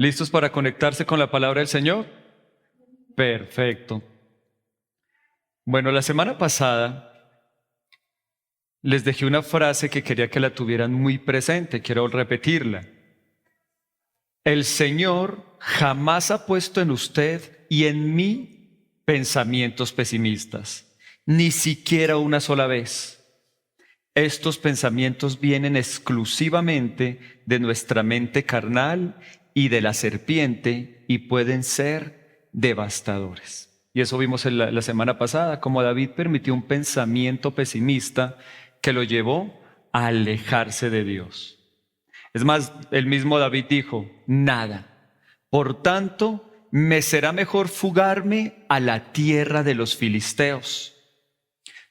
¿Listos para conectarse con la palabra del Señor? Perfecto. Bueno, la semana pasada les dejé una frase que quería que la tuvieran muy presente. Quiero repetirla. El Señor jamás ha puesto en usted y en mí pensamientos pesimistas, ni siquiera una sola vez. Estos pensamientos vienen exclusivamente de nuestra mente carnal y de la serpiente y pueden ser devastadores. Y eso vimos en la semana pasada, como David permitió un pensamiento pesimista que lo llevó a alejarse de Dios. Es más, el mismo David dijo, nada. Por tanto, me será mejor fugarme a la tierra de los filisteos.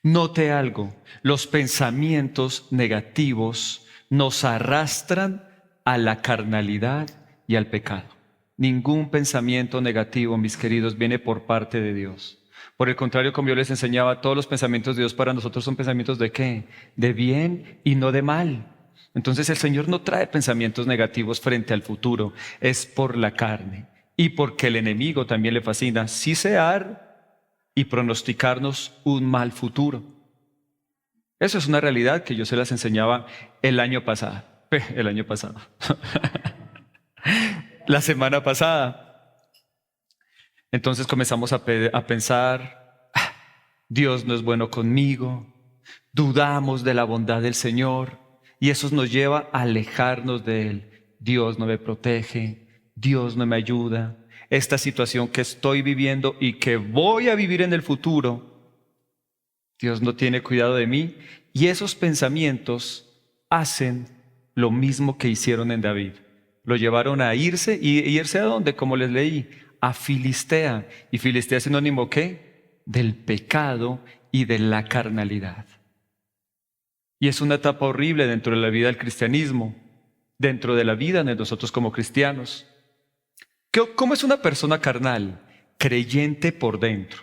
Note algo, los pensamientos negativos nos arrastran a la carnalidad y al pecado. Ningún pensamiento negativo, mis queridos, viene por parte de Dios. Por el contrario, como yo les enseñaba, todos los pensamientos de Dios para nosotros son pensamientos ¿de qué? De bien y no de mal. Entonces el Señor no trae pensamientos negativos frente al futuro, es por la carne y porque el enemigo también le fascina sisear y pronosticarnos un mal futuro. Eso es una realidad que yo se las enseñaba el año pasado, la semana pasada. Entonces comenzamos a pensar, Dios no es bueno conmigo, dudamos de la bondad del Señor y eso nos lleva a alejarnos de Él. Dios no me protege, Dios no me ayuda. Esta situación que estoy viviendo y que voy a vivir en el futuro, Dios no tiene cuidado de mí. Y esos pensamientos hacen lo mismo que hicieron en David. Lo llevaron a irse, ¿y irse a dónde? Como les leí, a Filistea. ¿Y Filistea es sinónimo qué? Del pecado y de la carnalidad. Y es una etapa horrible dentro de la vida del cristianismo, dentro de la vida de nosotros como cristianos. ¿Cómo es una persona carnal? Creyente por dentro.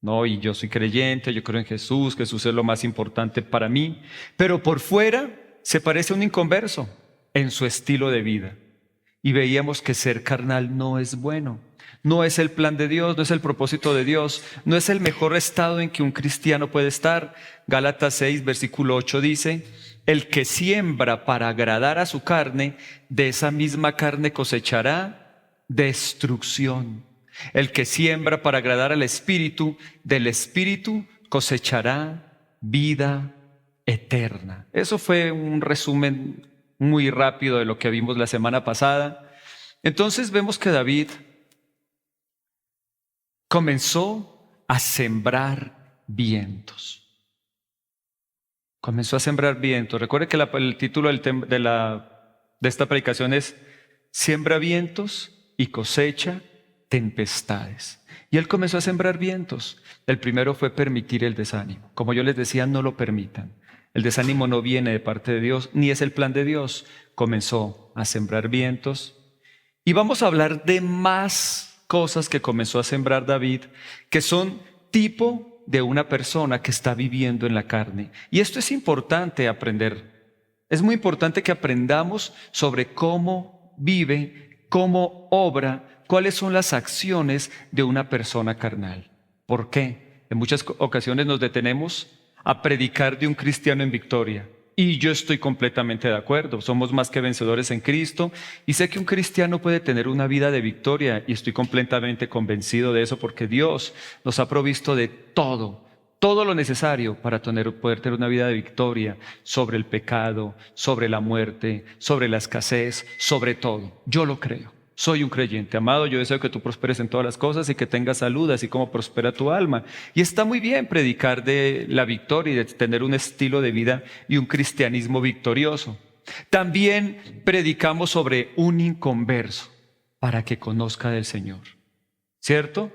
No, y yo soy creyente, yo creo en Jesús, Jesús es lo más importante para mí, pero por fuera se parece a un inconverso en su estilo de vida. Y veíamos que ser carnal no es bueno, no es el plan de Dios, no es el propósito de Dios, no es el mejor estado en que un cristiano puede estar. Gálatas 6, versículo 8 dice, el que siembra para agradar a su carne, de esa misma carne cosechará destrucción. El que siembra para agradar al Espíritu, del Espíritu cosechará vida eterna. Eso fue un resumen muy rápido de lo que vimos la semana pasada. Entonces vemos que David comenzó a sembrar vientos. Comenzó a sembrar vientos. Recuerde que el título de esta predicación es Siembra vientos y cosecha tempestades. Y él comenzó a sembrar vientos. El primero fue permitir el desánimo. Como yo les decía, no lo permitan. El desánimo no viene de parte de Dios, ni es el plan de Dios. Comenzó a sembrar vientos. Y vamos a hablar de más cosas que comenzó a sembrar David, que son tipo de una persona que está viviendo en la carne. Y esto es importante aprender. Es muy importante que aprendamos sobre cómo vive, cómo obra, cuáles son las acciones de una persona carnal. ¿Por qué? En muchas ocasiones nos detenemos a predicar de un cristiano en victoria. Y yo estoy completamente de acuerdo. Somos más que vencedores en Cristo. Y sé que un cristiano puede tener una vida de victoria. Y estoy completamente convencido de eso porque Dios nos ha provisto de todo lo necesario para poder tener una vida de victoria sobre el pecado, sobre la muerte, sobre la escasez, sobre todo. Yo lo creo. Soy un creyente, amado, yo deseo que tú prosperes en todas las cosas y que tengas salud, así como prospera tu alma. Y está muy bien predicar de la victoria y de tener un estilo de vida y un cristianismo victorioso. También predicamos sobre un inconverso para que conozca del Señor, ¿cierto?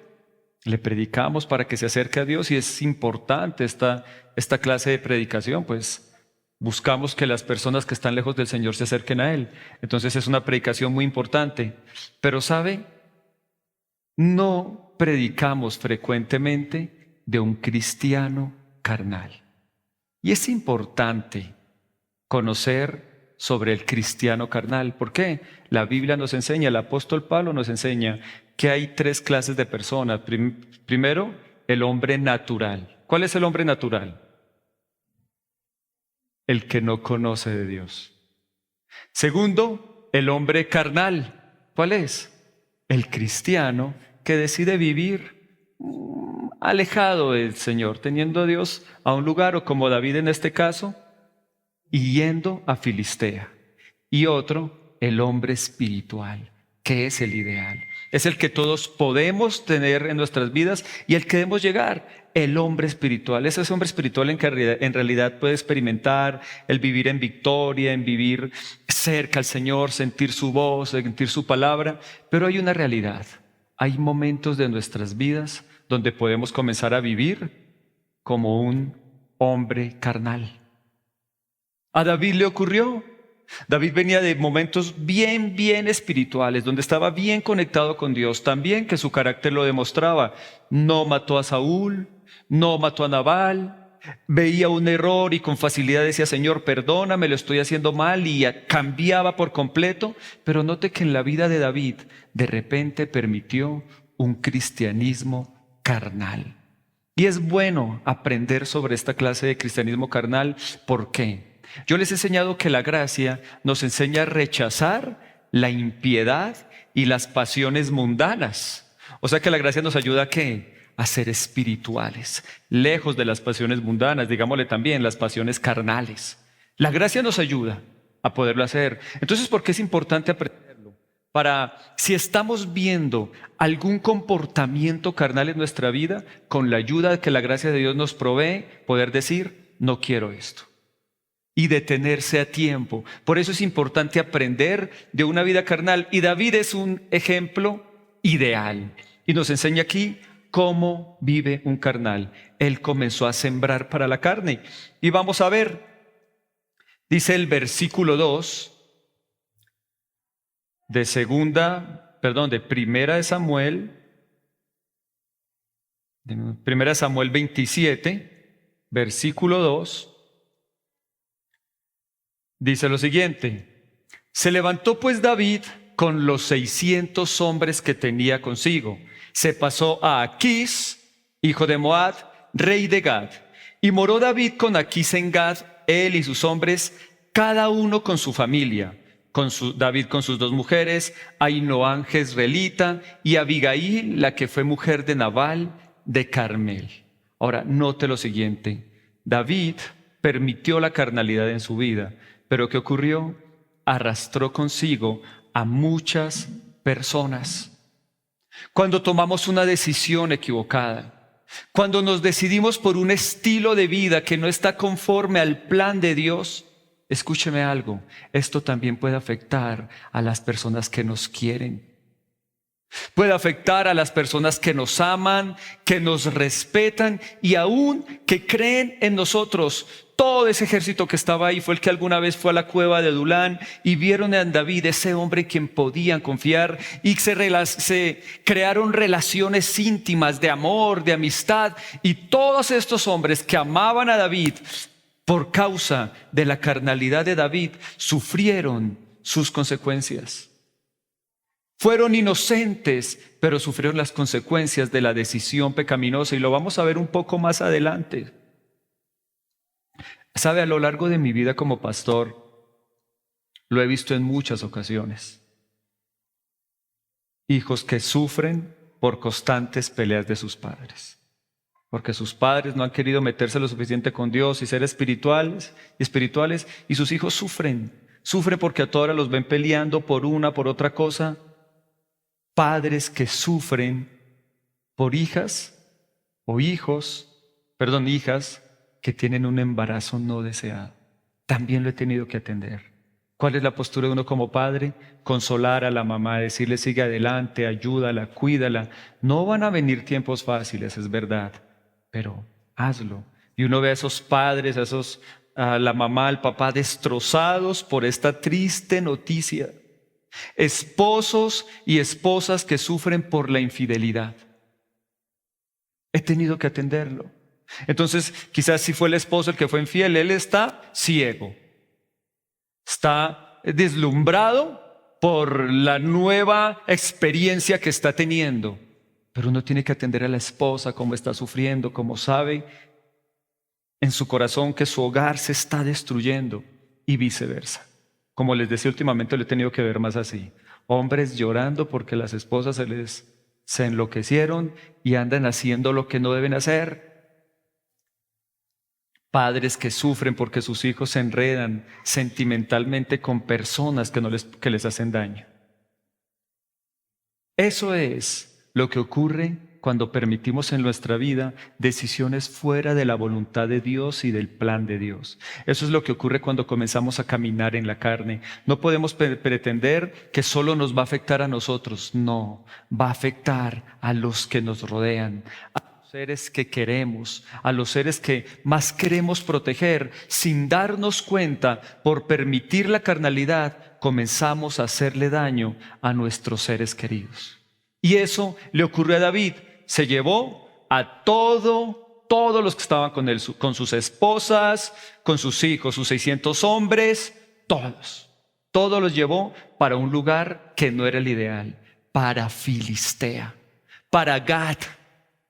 Le predicamos para que se acerque a Dios y es importante esta clase de predicación, pues buscamos que las personas que están lejos del Señor se acerquen a Él. Entonces es una predicación muy importante. Pero ¿sabe? No predicamos frecuentemente de un cristiano carnal. Y es importante conocer sobre el cristiano carnal. ¿Por qué? La Biblia nos enseña, el apóstol Pablo nos enseña que hay tres clases de personas. Primero, el hombre natural. ¿Cuál es el hombre natural? El que no conoce de Dios. Segundo, el hombre carnal. ¿Cuál es? El cristiano que decide vivir alejado del Señor, teniendo a Dios a un lugar, o como David en este caso, y yendo a Filistea. Y otro, el hombre espiritual, que es el ideal. Es el que todos podemos tener en nuestras vidas y el que debemos llegar. El hombre espiritual. Es ese hombre espiritual en que en realidad puede experimentar el vivir en victoria, en vivir cerca al Señor, sentir su voz, sentir su palabra. Pero hay una realidad. Hay momentos de nuestras vidas donde podemos comenzar a vivir como un hombre carnal. A David le ocurrió. David venía de momentos bien espirituales, donde estaba bien conectado con Dios, también que su carácter lo demostraba. No mató a Saúl, no mató a Nabal, veía un error y con facilidad decía, Señor, perdóname, lo estoy haciendo mal, y cambiaba por completo. Pero note que en la vida de David, de repente permitió un cristianismo carnal. Y es bueno aprender sobre esta clase de cristianismo carnal. ¿Por qué? Yo les he enseñado que la gracia nos enseña a rechazar la impiedad y las pasiones mundanas. O sea que la gracia nos ayuda ¿a qué? A ser espirituales, lejos de las pasiones mundanas, digámosle también las pasiones carnales. La gracia nos ayuda a poderlo hacer. Entonces, ¿por qué es importante aprenderlo? Para, si estamos viendo algún comportamiento carnal en nuestra vida, con la ayuda que la gracia de Dios nos provee, poder decir, no quiero esto. Y detenerse a tiempo. Por eso es importante aprender de una vida carnal. Y David es un ejemplo ideal. Y nos enseña aquí cómo vive un carnal. Él comenzó a sembrar para la carne. Y vamos a ver, dice el versículo 2 de Primera de Samuel 27, versículo 2. Dice lo siguiente: se levantó pues David con los 600 hombres que tenía consigo. Se pasó a Aquís, hijo de Moab, rey de Gad. Y moró David con Aquís en Gad, él y sus hombres, cada uno con su familia. David con sus 2 mujeres, Ahinoam jezreelita y Abigail, la que fue mujer de Nabal de Carmel. Ahora, note lo siguiente. David permitió la carnalidad en su vida. Pero ¿qué ocurrió? Arrastró consigo a muchas personas. Cuando tomamos una decisión equivocada, cuando nos decidimos por un estilo de vida que no está conforme al plan de Dios, escúcheme algo, esto también puede afectar a las personas que nos quieren. Puede afectar a las personas que nos aman, que nos respetan y aún que creen en nosotros. Todo ese ejército que estaba ahí fue el que alguna vez fue a la cueva de Adulán y vieron en David ese hombre en quien podían confiar, y se crearon relaciones íntimas de amor, de amistad, y todos estos hombres que amaban a David por causa de la carnalidad de David sufrieron sus consecuencias. Fueron inocentes, pero sufrieron las consecuencias de la decisión pecaminosa, y lo vamos a ver un poco más adelante. Sabe, a lo largo de mi vida como pastor, lo he visto en muchas ocasiones. Hijos que sufren por constantes peleas de sus padres, porque sus padres no han querido meterse lo suficiente con Dios y ser espirituales, y sus hijos sufren porque a toda hora los ven peleando por una, por otra cosa. Padres que sufren por hijas que tienen un embarazo no deseado. También lo he tenido que atender. ¿Cuál es la postura de uno como padre? Consolar a la mamá, decirle sigue adelante, ayúdala, cuídala. No van a venir tiempos fáciles, es verdad, pero hazlo. Y uno ve a esos padres, a la mamá, al papá destrozados por esta triste noticia. Esposos y esposas que sufren por la infidelidad. He tenido que atenderlo. Entonces, quizás si fue el esposo el que fue infiel, él está ciego. Está deslumbrado por la nueva experiencia que está teniendo. Pero uno tiene que atender a la esposa, cómo está sufriendo, cómo sabe en su corazón que su hogar se está destruyendo y viceversa. Como les decía últimamente, lo he tenido que ver más así. Hombres llorando porque las esposas se enloquecieron y andan haciendo lo que no deben hacer. Padres que sufren porque sus hijos se enredan sentimentalmente con personas que les hacen daño. Eso es lo que ocurre cuando permitimos en nuestra vida decisiones fuera de la voluntad de Dios y del plan de Dios. Eso es lo que ocurre cuando comenzamos a caminar en la carne. No podemos pretender que solo nos va a afectar a nosotros. No, va a afectar a los que nos rodean, a los seres que queremos, a los seres que más queremos proteger. Sin darnos cuenta, por permitir la carnalidad, comenzamos a hacerle daño a nuestros seres queridos. Y eso le ocurrió a David. Se llevó a todos los que estaban con él, con sus esposas, con sus hijos, sus 600 hombres, todos los llevó para un lugar que no era el ideal, para Filistea, para Gat.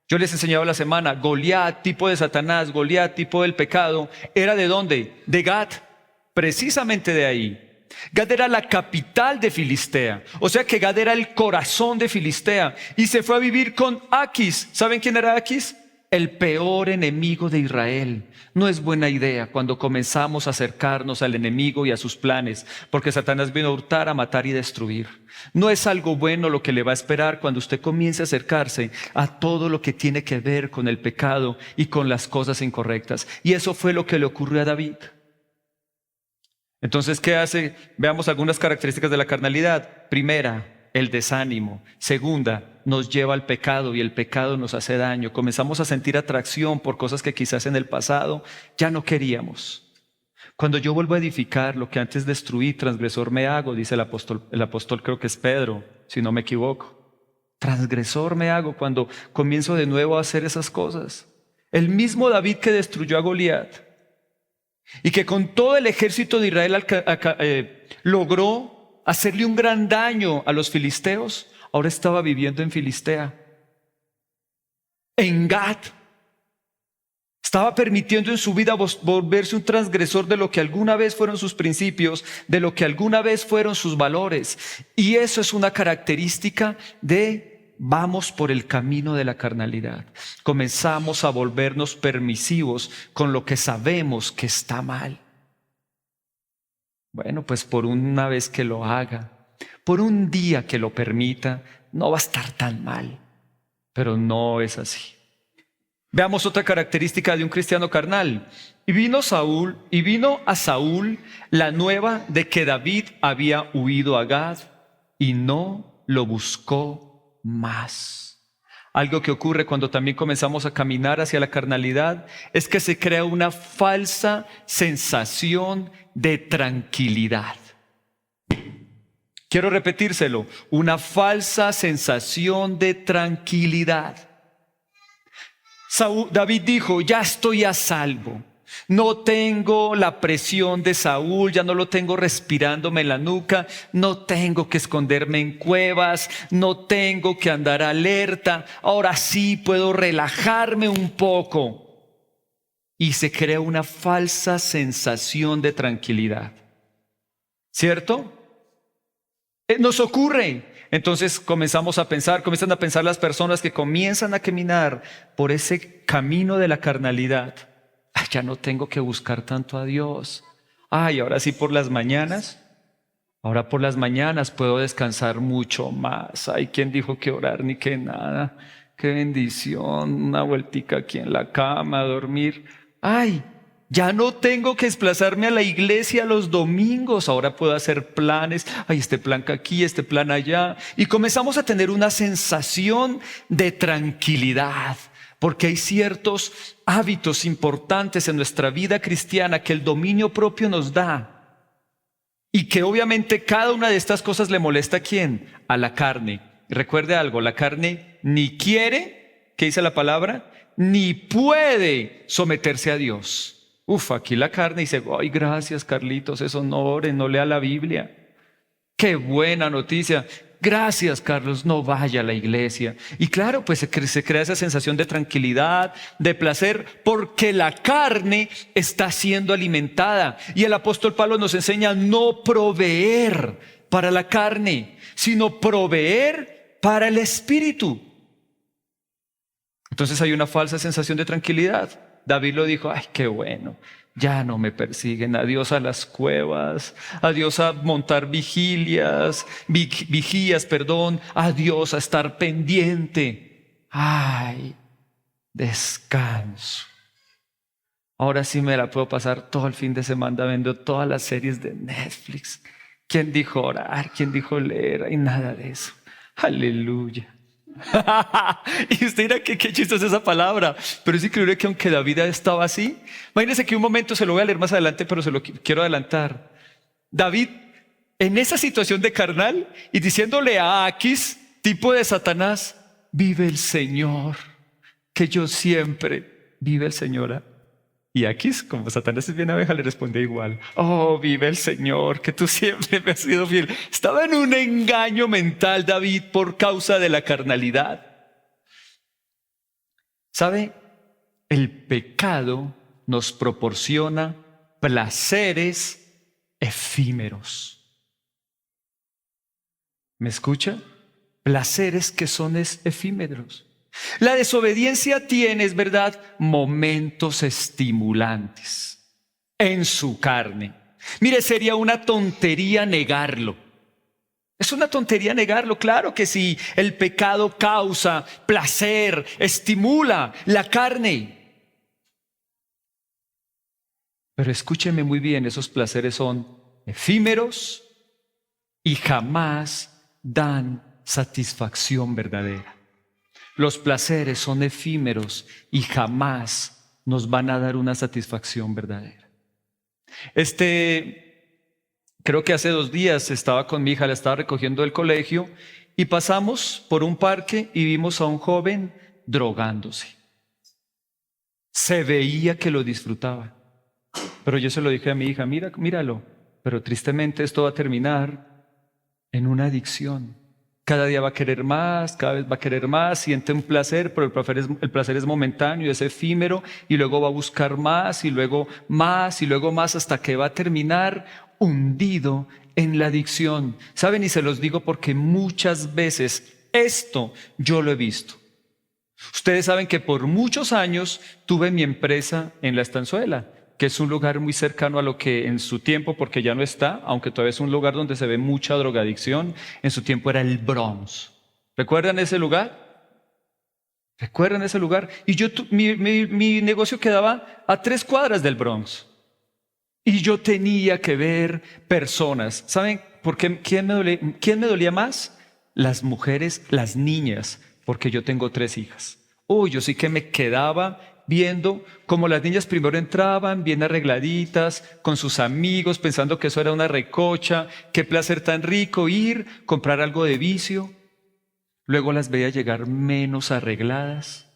Yo les enseñaba la semana, Goliat, tipo de Satanás, Goliat, tipo del pecado, ¿era de dónde? De Gat, precisamente de ahí. Gad era la capital de Filistea, o sea que Gad era el corazón de Filistea, y se fue a vivir con Aquis. ¿Saben quién era Aquis? El peor enemigo de Israel. No es buena idea cuando comenzamos a acercarnos al enemigo y a sus planes, porque Satanás vino a hurtar, a matar y destruir. No es algo bueno lo que le va a esperar cuando usted comience a acercarse a todo lo que tiene que ver con el pecado y con las cosas incorrectas. Y eso fue lo que le ocurrió a David. Entonces, ¿qué hace? Veamos algunas características de la carnalidad. Primera, el desánimo. Segunda, nos lleva al pecado y el pecado nos hace daño. Comenzamos a sentir atracción por cosas que quizás en el pasado ya no queríamos. Cuando yo vuelvo a edificar lo que antes destruí, transgresor me hago, dice el apóstol creo que es Pedro, si no me equivoco. Transgresor me hago cuando comienzo de nuevo a hacer esas cosas. El mismo David que destruyó a Goliat y que con todo el ejército de Israel logró hacerle un gran daño a los filisteos, ahora estaba viviendo en Filistea, en Gat. Estaba permitiendo en su vida volverse un transgresor de lo que alguna vez fueron sus principios, de lo que alguna vez fueron sus valores. Y eso es una característica de vamos por el camino de la carnalidad. Comenzamos a volvernos permisivos con lo que sabemos que está mal. Bueno, pues por una vez que lo haga, por un día que lo permita, no va a estar tan mal. Pero no es así. Veamos otra característica de un cristiano carnal. Y vino a Saúl la nueva de que David había huido a Gad y no lo buscó más. Algo que ocurre cuando también comenzamos a caminar hacia la carnalidad es que se crea una falsa sensación de tranquilidad. Quiero repetírselo, una falsa sensación de tranquilidad. David dijo, ya estoy a salvo. No tengo la presión de Saúl, ya no lo tengo respirándome en la nuca, no tengo que esconderme en cuevas, no tengo que andar alerta, ahora sí puedo relajarme un poco. Y se crea una falsa sensación de tranquilidad. ¿Cierto? Nos ocurre. Entonces comienzan a pensar las personas que comienzan a caminar por ese camino de la carnalidad. Ya no tengo que buscar tanto a Dios. Ahora sí ahora por las mañanas puedo descansar mucho más. ¿Quién dijo que orar ni que nada? Qué bendición, una vueltica aquí en la cama, dormir. Ya no tengo que desplazarme a la iglesia los domingos. Ahora puedo hacer planes. Este plan aquí, este plan allá. Y comenzamos a tener una sensación de tranquilidad. Porque hay ciertos hábitos importantes en nuestra vida cristiana que el dominio propio nos da. Y que obviamente cada una de estas cosas le molesta ¿a quién? A la carne. Recuerde algo, la carne ni quiere, ¿qué dice la palabra? Ni puede someterse a Dios. Aquí la carne dice, ay, gracias Carlitos, eso no ore, no lea la Biblia. Qué buena noticia. Gracias, Carlos, no vaya a la iglesia. Y claro, pues se crea esa sensación de tranquilidad, de placer, porque la carne está siendo alimentada. Y el apóstol Pablo nos enseña a no proveer para la carne, sino proveer para el espíritu. Entonces hay una falsa sensación de tranquilidad. David lo dijo, ay, qué bueno. Ya no me persiguen, adiós a las cuevas, adiós a montar vigías, adiós a estar pendiente. Ay, descanso. Ahora sí me la puedo pasar todo el fin de semana viendo todas las series de Netflix. ¿Quién dijo orar? ¿Quién dijo leer? Y nada de eso. Aleluya. Y usted dirá que qué chistosa esa palabra, pero es increíble que aunque David estaba así, imagínense que un momento, se lo voy a leer más adelante, pero se lo quiero adelantar. David, en esa situación de carnal y diciéndole a Aquis, tipo de Satanás, vive el Señor, que yo siempre, vive el Señor. Y Aquis, como Satanás es bien abeja, le responde igual, oh, vive el Señor, que tú siempre me has sido fiel. Estaba en un engaño mental David por causa de la carnalidad. ¿Sabe? El pecado nos proporciona placeres efímeros. ¿Me escucha? Placeres que son efímeros. La desobediencia tiene, es verdad, momentos estimulantes en su carne. Mire, sería una tontería negarlo. Es una tontería negarlo, claro que sí. El pecado causa placer, estimula la carne. Pero escúcheme muy bien, esos placeres son efímeros y jamás dan satisfacción verdadera. Los placeres son efímeros y jamás nos van a dar una satisfacción verdadera. Creo que hace 2 días estaba con mi hija, la estaba recogiendo del colegio y pasamos por un parque y vimos a un joven drogándose. Se veía que lo disfrutaba. Pero yo se lo dije a mi hija, míralo, pero tristemente esto va a terminar en una adicción. Cada día va a querer más, cada vez va a querer más, siente un placer, pero el placer es momentáneo, es efímero, y luego va a buscar más, y luego más, y luego más, hasta que va a terminar hundido en la adicción. ¿Saben? Y se los digo porque muchas veces esto yo lo he visto. Ustedes saben que por muchos años tuve mi empresa en La Estanzuela, que es un lugar muy cercano a lo que en su tiempo, porque ya no está, aunque todavía es un lugar donde se ve mucha drogadicción, en su tiempo era el Bronx. ¿Recuerdan ese lugar? ¿Recuerdan ese lugar? Y mi negocio quedaba a 3 cuadras del Bronx. Y yo tenía que ver personas. ¿Saben por qué? ¿Quién me dolía más? Las mujeres, las niñas, porque yo tengo 3 hijas. Yo sí que me quedaba viendo cómo las niñas primero entraban bien arregladitas, con sus amigos, pensando que eso era una recocha, qué placer tan rico ir, comprar algo de vicio. Luego las veía llegar menos arregladas.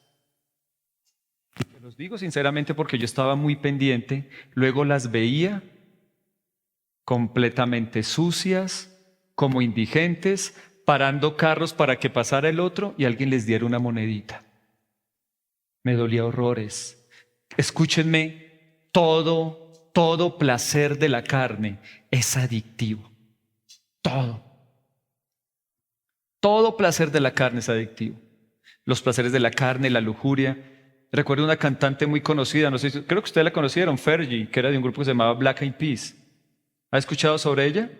Se los digo sinceramente porque yo estaba muy pendiente. Luego las veía completamente sucias, como indigentes, parando carros para que pasara el otro y alguien les diera una monedita. Me dolía horrores. Escúchenme, todo placer de la carne es adictivo. Todo placer de la carne es adictivo. Los placeres de la carne, la lujuria. Recuerdo una cantante muy conocida, no sé, creo que ustedes la conocieron, Fergie, que era de un grupo que se llamaba Black Eyed Peas. ¿Ha escuchado sobre ella?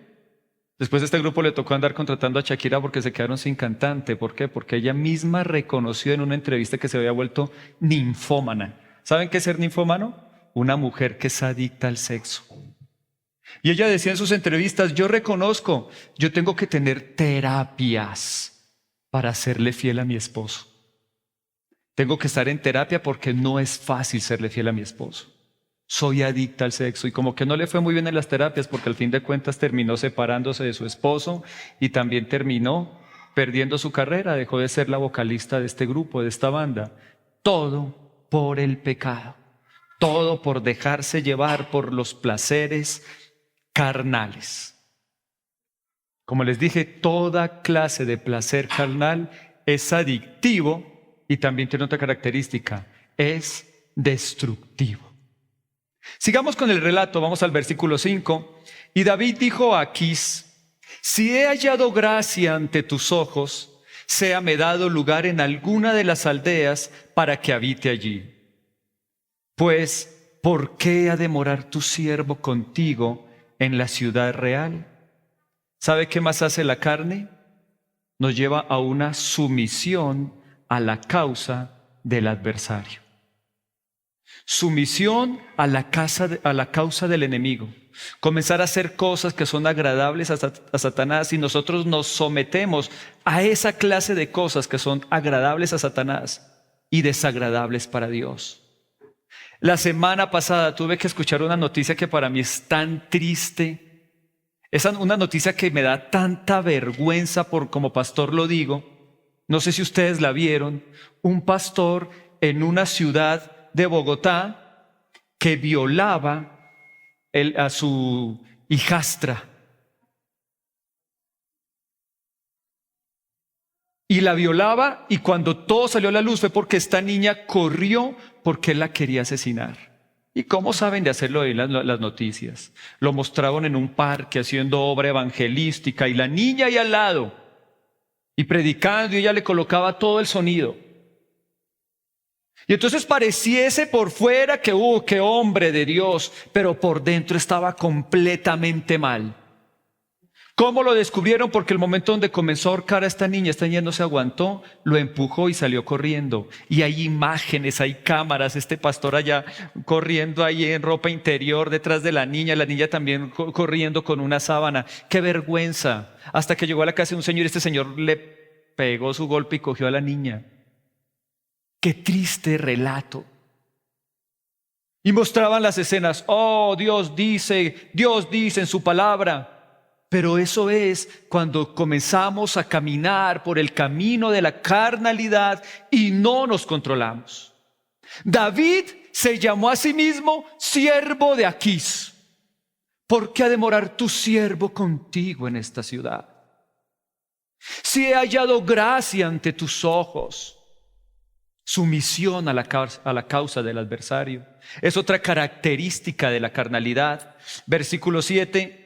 Después de este grupo le tocó andar contratando a Shakira porque se quedaron sin cantante. ¿Por qué? Porque ella misma reconoció en una entrevista que se había vuelto ninfómana. ¿Saben qué es ser ninfómano? Una mujer que es adicta al sexo. Y ella decía en sus entrevistas, yo reconozco, yo tengo que tener terapias para serle fiel a mi esposo. Tengo que estar en terapia porque no es fácil serle fiel a mi esposo. Soy adicta al sexo y como que no le fue muy bien en las terapias porque al fin de cuentas terminó separándose de su esposo y también terminó perdiendo su carrera, dejó de ser la vocalista de este grupo, de esta banda. Todo por el pecado. todo por dejarse llevar por los placeres carnales. Como les dije, toda clase de placer carnal es adictivo y también tiene otra característica, es destructivo. Sigamos con el relato, vamos al versículo 5. Y David dijo a Aquís: si he hallado gracia ante tus ojos, séame dado lugar en alguna de las aldeas para que habite allí. Pues, ¿por qué ha de morar tu siervo contigo en la ciudad real? ¿Sabe qué más hace la carne? Nos lleva a una sumisión a la causa del adversario. Sumisión a la causa del enemigo. Comenzar a hacer cosas que son agradables a Satanás, y nosotros nos sometemos a esa clase de cosas que son agradables a Satanás y desagradables para Dios. La semana pasada tuve que escuchar una noticia que para mí es tan triste. Es una noticia que me da tanta vergüenza, como pastor lo digo. No sé si ustedes la vieron. Un pastor en una ciudad de Bogotá que violaba a su hijastra. Y la violaba, y cuando todo salió a la luz fue porque esta niña corrió porque él la quería asesinar. ¿Y cómo saben de hacerlo ahí las noticias? Lo mostraban en un parque haciendo obra evangelística y la niña ahí al lado y predicando, y ella le colocaba todo el sonido. Y entonces pareciese por fuera que, qué hombre de Dios, pero por dentro estaba completamente mal. ¿Cómo lo descubrieron? Porque el momento donde comenzó a ahorcar a esta niña no se aguantó, lo empujó y salió corriendo. Y hay imágenes, hay cámaras, este pastor allá corriendo ahí en ropa interior detrás de la niña también corriendo con una sábana. ¡Qué vergüenza! Hasta que llegó a la casa de un señor, este señor le pegó su golpe y cogió a la niña. ¡Qué triste relato! Y mostraban las escenas. Oh, Dios dice en su palabra. Pero eso es cuando comenzamos a caminar por el camino de la carnalidad y no nos controlamos. David se llamó a sí mismo siervo de Aquís. ¿Por qué ha de morar tu siervo contigo en esta ciudad? Si he hallado gracia ante tus ojos. Sumisión a la causa del adversario. Es otra característica de la carnalidad. Versículo 7.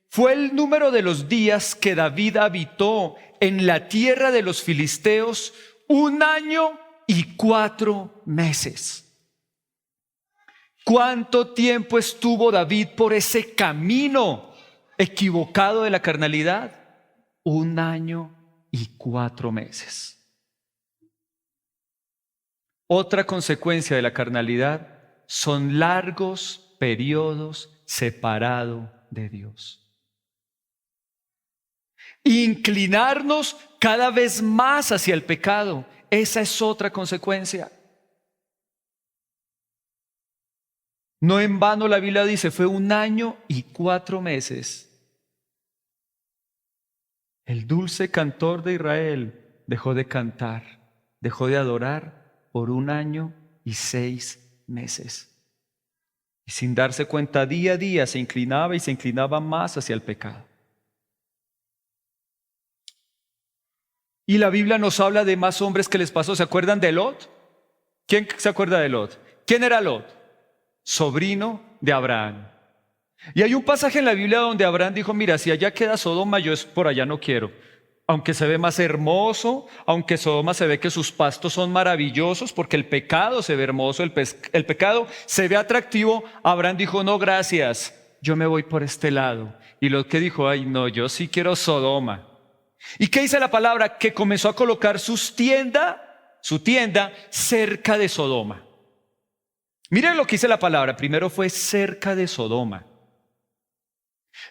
Fue el número de los días que David habitó en la tierra de los filisteos 1 año y 4 meses. ¿Cuánto tiempo estuvo David por ese camino equivocado de la carnalidad? 1 año y 4 meses. Otra consecuencia de la carnalidad son largos periodos separado de Dios. Inclinarnos cada vez más hacia el pecado. Esa es otra consecuencia. No en vano la Biblia dice, fue 1 año y 4 meses. El dulce cantor de Israel dejó de cantar, dejó de adorar por 1 año y 6 meses. Y sin darse cuenta, día a día se inclinaba más hacia el pecado. Y la Biblia nos habla de más hombres que les pasó. ¿Se acuerdan de Lot? ¿Quién se acuerda de Lot? ¿Quién era Lot? Sobrino de Abraham. Y hay un pasaje en la Biblia donde Abraham dijo, mira, si allá queda Sodoma, yo por allá no quiero. Aunque se ve más hermoso, aunque Sodoma se ve que sus pastos son maravillosos, porque el pecado se ve hermoso, el pecado se ve atractivo, Abraham dijo, no, gracias, yo me voy por este lado. Y Lot que dijo, ay no, yo sí quiero Sodoma. ¿Y qué dice la palabra? Que comenzó a colocar su tienda cerca de Sodoma. Miren lo que dice la palabra. Primero fue cerca de Sodoma.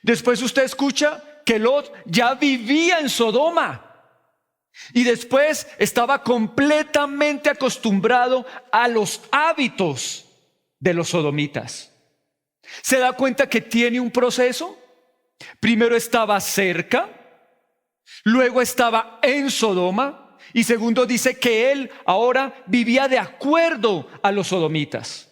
Después usted escucha que Lot ya vivía en Sodoma. Y después estaba completamente acostumbrado a los hábitos de los sodomitas. ¿Se da cuenta que tiene un proceso? Primero estaba cerca. Luego estaba en Sodoma y segundo dice que él ahora vivía de acuerdo a los sodomitas.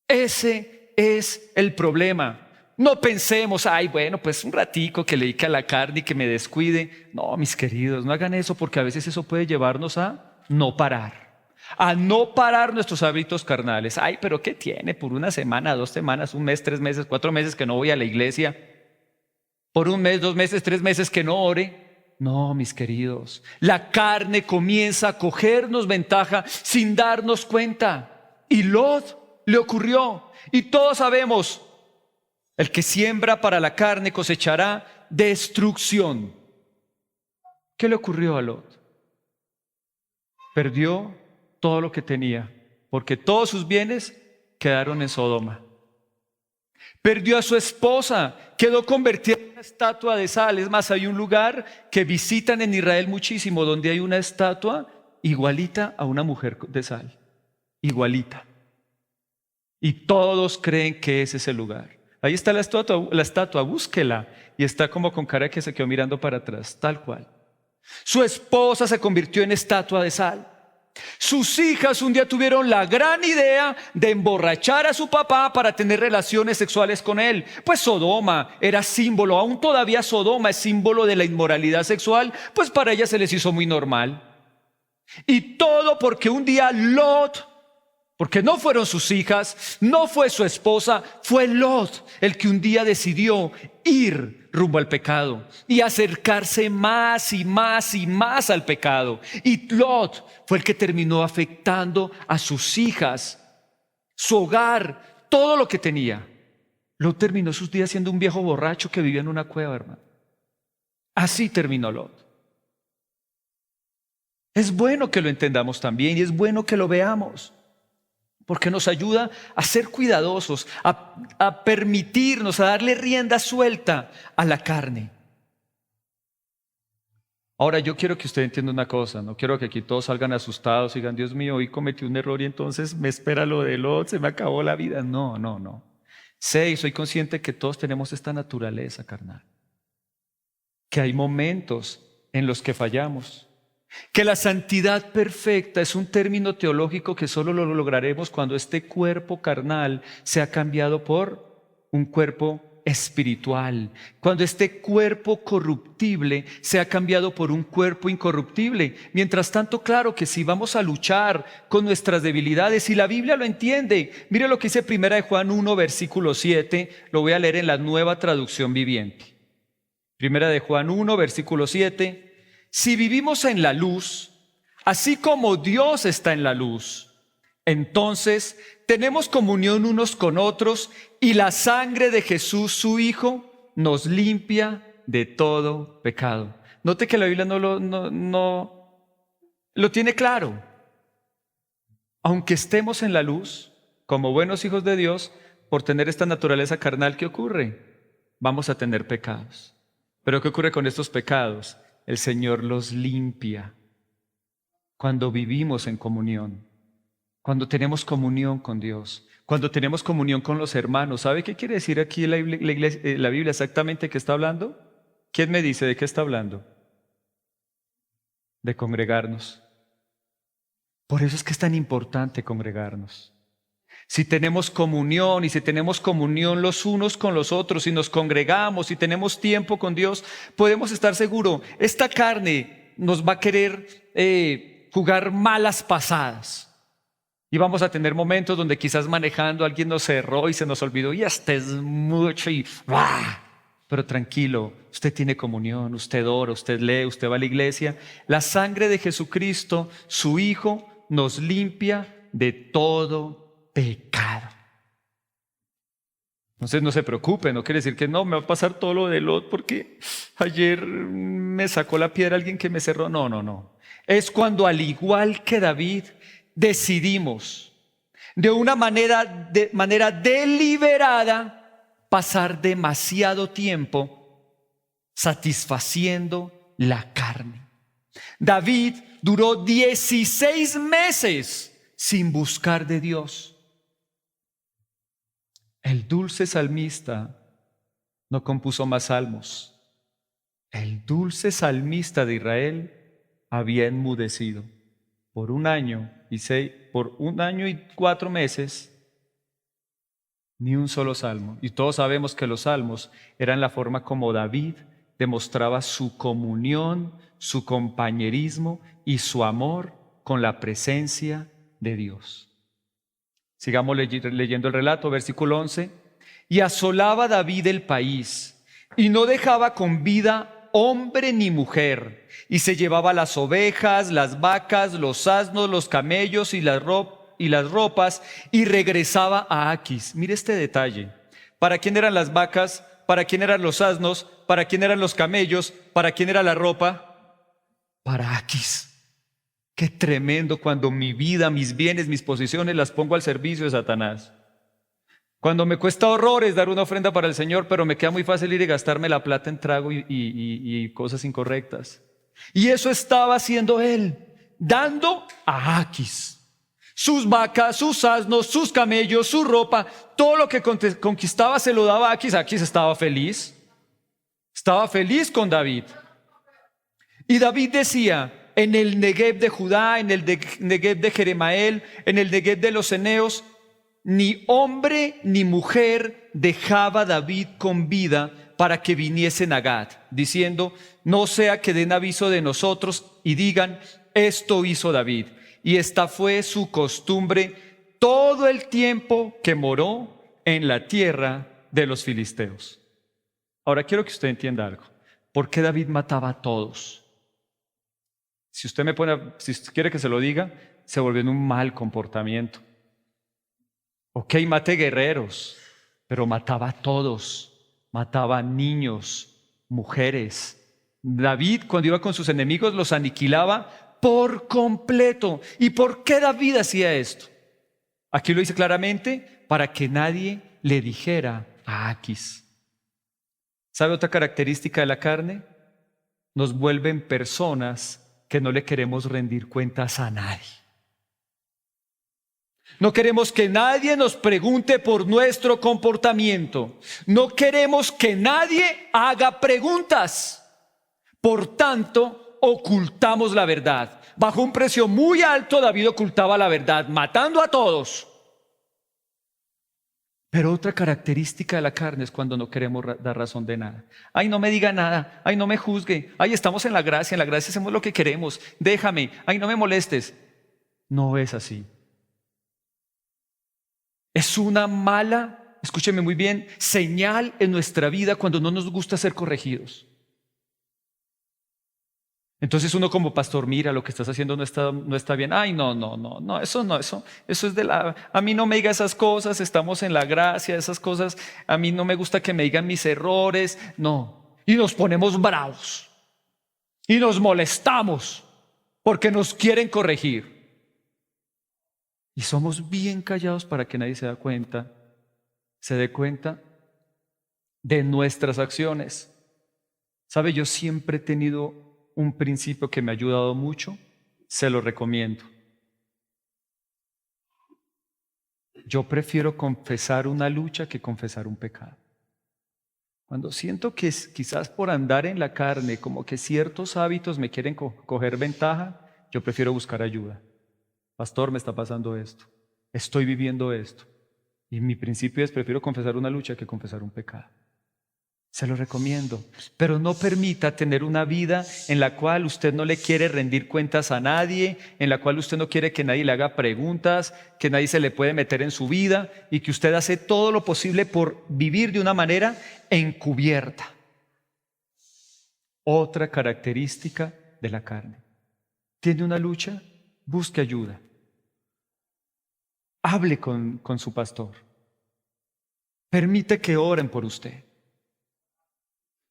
Ese es el problema. No pensemos, ay, bueno, pues un ratico que le dedique a la carne y que me descuide. No, mis queridos, no hagan eso porque a veces eso puede llevarnos a no parar. A no parar nuestros hábitos carnales. Ay, pero ¿qué tiene? Por una semana, 2 semanas, 1 mes, 3 meses, 4 meses que no voy a la iglesia. Por 1 mes, 2 meses, 3 meses que no ore. No, mis queridos, la carne comienza a cogernos ventaja sin darnos cuenta. Y Lot le ocurrió. Y todos sabemos, el que siembra para la carne cosechará destrucción. ¿Qué le ocurrió a Lot? Perdió todo lo que tenía, porque todos sus bienes quedaron en Sodoma. Perdió a su esposa, quedó convertida en una estatua de sal. Es más, hay un lugar que visitan en Israel muchísimo, donde hay una estatua igualita a una mujer de sal. Igualita. Y todos creen que ese es el lugar. Ahí está la estatua, búsquela. Y está como con cara que se quedó mirando para atrás, tal cual. Su esposa se convirtió en estatua de sal. Sus hijas un día tuvieron la gran idea de emborrachar a su papá para tener relaciones sexuales con él. Pues Sodoma era símbolo, aún todavía Sodoma es símbolo de la inmoralidad sexual, pues para ellas se les hizo muy normal. Y todo porque un día Lot, porque no fueron sus hijas, no fue su esposa, fue Lot el que un día decidió ir rumbo al pecado y acercarse más y más y más al pecado. Y Lot fue el que terminó afectando a sus hijas, su hogar, todo lo que tenía. Lot terminó sus días siendo un viejo borracho que vivía en una cueva, hermano. Así terminó Lot. Es bueno que lo entendamos también y es bueno que lo veamos, porque nos ayuda a ser cuidadosos, a permitirnos, a darle rienda suelta a la carne. Ahora yo quiero que usted entienda una cosa, no quiero que aquí todos salgan asustados y digan, Dios mío, hoy cometí un error y entonces me espera lo de Lot, se me acabó la vida. No, no, no. Sé y soy consciente que todos tenemos esta naturaleza carnal, que hay momentos en los que fallamos, que la santidad perfecta es un término teológico que solo lo lograremos cuando este cuerpo carnal sea cambiado por un cuerpo espiritual, cuando este cuerpo corruptible sea cambiado por un cuerpo incorruptible. Mientras tanto, claro que sí vamos a luchar con nuestras debilidades y la Biblia lo entiende. Mire lo que dice 1 Juan 1, versículo 7, lo voy a leer en la Nueva Traducción Viviente. 1 Juan 1, versículo 7. Si vivimos en la luz, así como Dios está en la luz, entonces tenemos comunión unos con otros y la sangre de Jesús, su Hijo, nos limpia de todo pecado. Note que la Biblia no lo tiene claro. Aunque estemos en la luz, como buenos hijos de Dios, por tener esta naturaleza carnal, ¿qué ocurre? Vamos a tener pecados. ¿Pero qué ocurre con estos pecados? El Señor los limpia cuando vivimos en comunión, cuando tenemos comunión con Dios, cuando tenemos comunión con los hermanos. ¿Sabe qué quiere decir aquí la Biblia exactamente que está hablando? ¿Quién me dice de qué está hablando? De congregarnos. Por eso es que es tan importante congregarnos. Si tenemos comunión y si tenemos comunión los unos con los otros, si nos congregamos y tenemos tiempo con Dios, podemos estar seguros, esta carne nos va a querer jugar malas pasadas. Y vamos a tener momentos donde quizás manejando alguien nos cerró y se nos olvidó y hasta es mucho y ¡ah! Pero tranquilo, usted tiene comunión, usted ora, usted lee, usted va a la iglesia. La sangre de Jesucristo, su Hijo, nos limpia de todo pecado. Entonces no se preocupe, no quiere decir que no, me va a pasar todo lo de Lot porque ayer me sacó la piedra alguien que me cerró. No, no, no. Es cuando al igual que David decidimos de una manera deliberada pasar demasiado tiempo satisfaciendo la carne. David duró 16 meses sin buscar de Dios. El dulce salmista no compuso más salmos. El dulce salmista de Israel había enmudecido por 1 año y 4 meses. Ni un solo salmo. Y todos sabemos que los salmos eran la forma como David demostraba su comunión, su compañerismo y su amor con la presencia de Dios. Sigamos leyendo el relato, versículo 11. Y asolaba David el país, y no dejaba con vida hombre ni mujer, y se llevaba las ovejas, las vacas, los asnos, los camellos y las ropas, y regresaba a Aquis. Mire este detalle. ¿Para quién eran las vacas? ¿Para quién eran los asnos? ¿Para quién eran los camellos? ¿Para quién era la ropa? Para Aquis. Qué tremendo cuando mi vida, mis bienes, mis posesiones las pongo al servicio de Satanás. Cuando me cuesta horrores dar una ofrenda para el Señor, pero me queda muy fácil ir y gastarme la plata en trago y cosas incorrectas. Y eso estaba haciendo él, dando a Aquis. Sus vacas, sus asnos, sus camellos, su ropa, todo lo que conquistaba se lo daba a Aquis. Aquis estaba feliz con David. Y David decía, en el Negev de Judá, en el Negev de Jeremael, en el Negev de los Eneos, ni hombre ni mujer dejaba David con vida para que viniesen a Gad, diciendo, no sea que den aviso de nosotros y digan, esto hizo David. Y esta fue su costumbre todo el tiempo que moró en la tierra de los filisteos. Ahora quiero que usted entienda algo. ¿Por qué David mataba a todos? Si usted quiere que se lo diga, se volvió en un mal comportamiento. Ok, mate guerreros, pero mataba a todos. Mataba a niños, mujeres. David, cuando iba con sus enemigos, los aniquilaba por completo. ¿Y por qué David hacía esto? Aquí lo dice claramente, para que nadie le dijera a Aquis. ¿Sabe otra característica de la carne? Nos vuelven personas que no le queremos rendir cuentas a nadie. No queremos que nadie nos pregunte por nuestro comportamiento. No queremos que nadie haga preguntas. Por tanto, ocultamos la verdad. Bajo un precio muy alto, David ocultaba la verdad, matando a todos. Pero otra característica de la carne es cuando no queremos dar razón de nada. Ay, no me diga nada. Ay, no me juzgue. Ay, estamos en la gracia hacemos lo que queremos. Déjame. Ay, no me molestes. No es así. Es una mala, escúcheme muy bien, señal en nuestra vida cuando no nos gusta ser corregidos. Entonces uno como pastor, mira, lo que estás haciendo no está bien. Ay, no, eso es a mí no me diga esas cosas, estamos en la gracia, esas cosas, a mí no me gusta que me digan mis errores, no. Y nos ponemos bravos y nos molestamos porque nos quieren corregir. Y somos bien callados para que nadie se dé cuenta de nuestras acciones. ¿Sabe? Yo siempre he tenido un principio que me ha ayudado mucho, se lo recomiendo. Yo prefiero confesar una lucha que confesar un pecado. Cuando siento que quizás por andar en la carne, como que ciertos hábitos me quieren coger ventaja, yo prefiero buscar ayuda. Pastor, me está pasando esto, estoy viviendo esto. Y mi principio es, prefiero confesar una lucha que confesar un pecado. Se lo recomiendo, pero no permita tener una vida en la cual usted no le quiere rendir cuentas a nadie, en la cual usted no quiere que nadie le haga preguntas, que nadie se le puede meter en su vida y que usted hace todo lo posible por vivir de una manera encubierta. Otra característica de la carne. ¿Tiene una lucha? Busque ayuda. Hable con su pastor. Permite que oren por usted.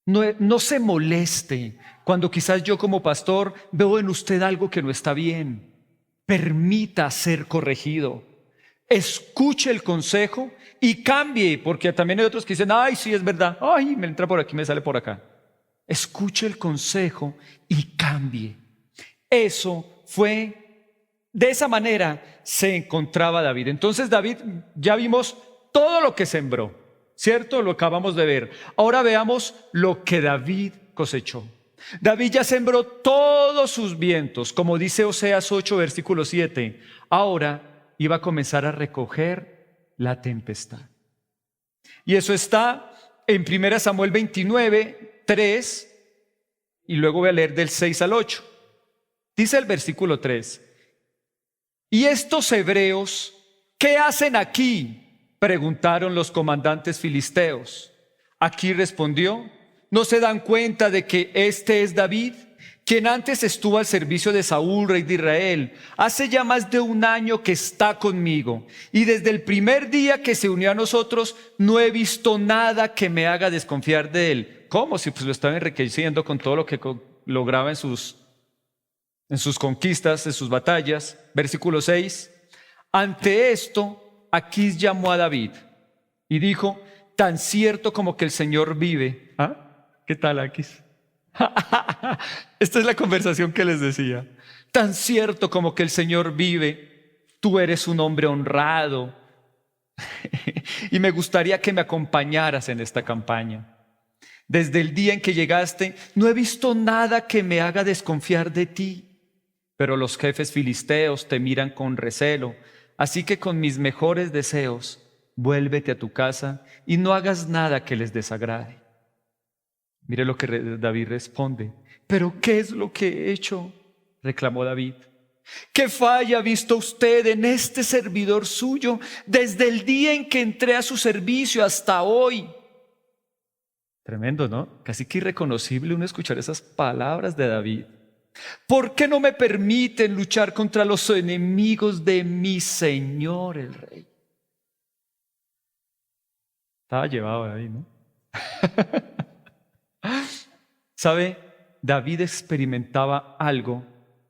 No se moleste cuando quizás yo como pastor veo en usted algo que no está bien. Permita ser corregido. Escuche el consejo y cambie, porque también hay otros que dicen, ay, sí, es verdad. Ay, me entra por aquí, me sale por acá. Escuche el consejo y cambie. Eso fue, de esa manera se encontraba David. Entonces David, ya vimos todo lo que sembró. ¿Cierto? Lo acabamos de ver. Ahora veamos lo que David cosechó. David ya sembró todos sus vientos, como dice Oseas 8, versículo 7. Ahora iba a comenzar a recoger la tempestad. Y eso está en 1 Samuel 29, 3, y luego voy a leer del 6 al 8. Dice el versículo 3: ¿Y estos hebreos qué hacen aquí?, preguntaron los comandantes filisteos. Aquí respondió: ¿no se dan cuenta de que este es David, quien antes estuvo al servicio de Saúl, rey de Israel? Hace ya más de 1 año que está conmigo, y desde el primer día que se unió a nosotros no he visto nada que me haga desconfiar de él. ¿Cómo? Si pues lo estaba enriqueciendo con todo lo que lograba en sus conquistas, en sus batallas. Versículo 6: ante esto, Aquís llamó a David y dijo: tan cierto como que el Señor vive. ¿Ah? ¿Qué tal, Aquís? Esta es la conversación que les decía. Tan cierto como que el Señor vive, tú eres un hombre honrado y me gustaría que me acompañaras en esta campaña. Desde el día en que llegaste, no he visto nada que me haga desconfiar de ti, pero los jefes filisteos te miran con recelo, así que con mis mejores deseos, vuélvete a tu casa y no hagas nada que les desagrade. Mire lo que David responde. ¿Pero qué es lo que he hecho?, reclamó David. ¿Qué falla ha visto usted en este servidor suyo desde el día en que entré a su servicio hasta hoy? Tremendo, ¿no? Casi que irreconocible uno escuchar esas palabras de David. ¿Por qué no me permiten luchar contra los enemigos de mi Señor el Rey? Estaba llevado David, ¿no? ¿Sabe? David experimentaba algo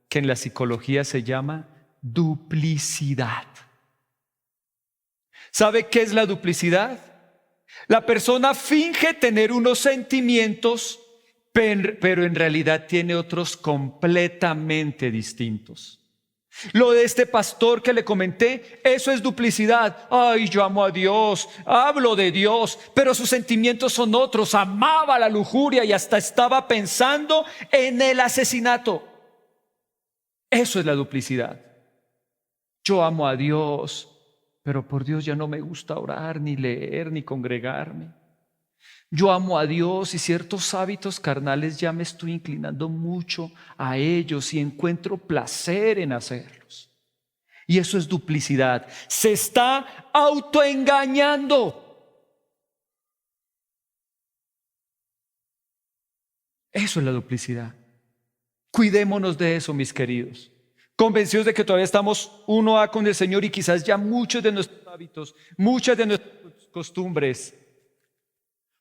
que en la psicología se llama duplicidad. ¿Sabe qué es la duplicidad? La persona finge tener unos sentimientos, pero en realidad tiene otros completamente distintos. Lo de este pastor que le comenté, eso es duplicidad. Ay, yo amo a Dios, hablo de Dios, pero sus sentimientos son otros. Amaba la lujuria y hasta estaba pensando en el asesinato. Eso es la duplicidad. Yo amo a Dios, pero por Dios ya no me gusta orar, ni leer, ni congregarme. Yo amo a Dios y ciertos hábitos carnales ya me estoy inclinando mucho a ellos y encuentro placer en hacerlos. Y eso es duplicidad. Se está autoengañando. Eso es la duplicidad. Cuidémonos de eso, mis queridos. Convencidos de que todavía estamos uno a con el Señor y quizás ya muchos de nuestros hábitos, muchas de nuestras costumbres,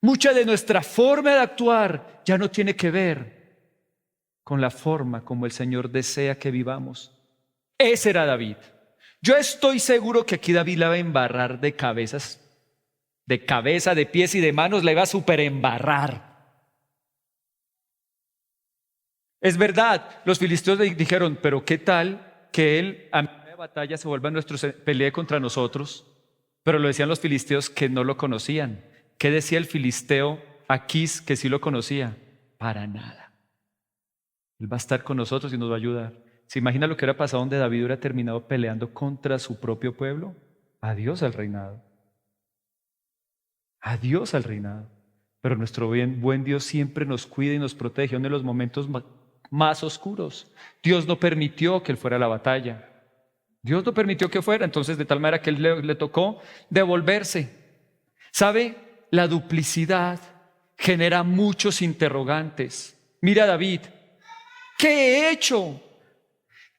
mucha de nuestra forma de actuar ya no tiene que ver con la forma como el Señor desea que vivamos. Ese era David. Yo estoy seguro que aquí David la va a embarrar de cabezas, de cabeza, de pies y de manos, la iba a super embarrar. Es verdad, los filisteos dijeron: pero qué tal que él a mitad de batalla se vuelva pelee contra nosotros. Pero lo decían los filisteos que no lo conocían. ¿Qué decía el filisteo Aquís, que sí lo conocía? Para nada. Él va a estar con nosotros y nos va a ayudar. ¿Se imagina lo que hubiera pasado donde David hubiera terminado peleando contra su propio pueblo? Adiós al reinado. Adiós al reinado. Pero nuestro buen Dios siempre nos cuida y nos protege en los momentos más oscuros. Dios no permitió que él fuera a la batalla. Dios no permitió que fuera, entonces de tal manera que él le tocó devolverse. ¿Sabe? La duplicidad genera muchos interrogantes. Mira, David, ¿qué he hecho?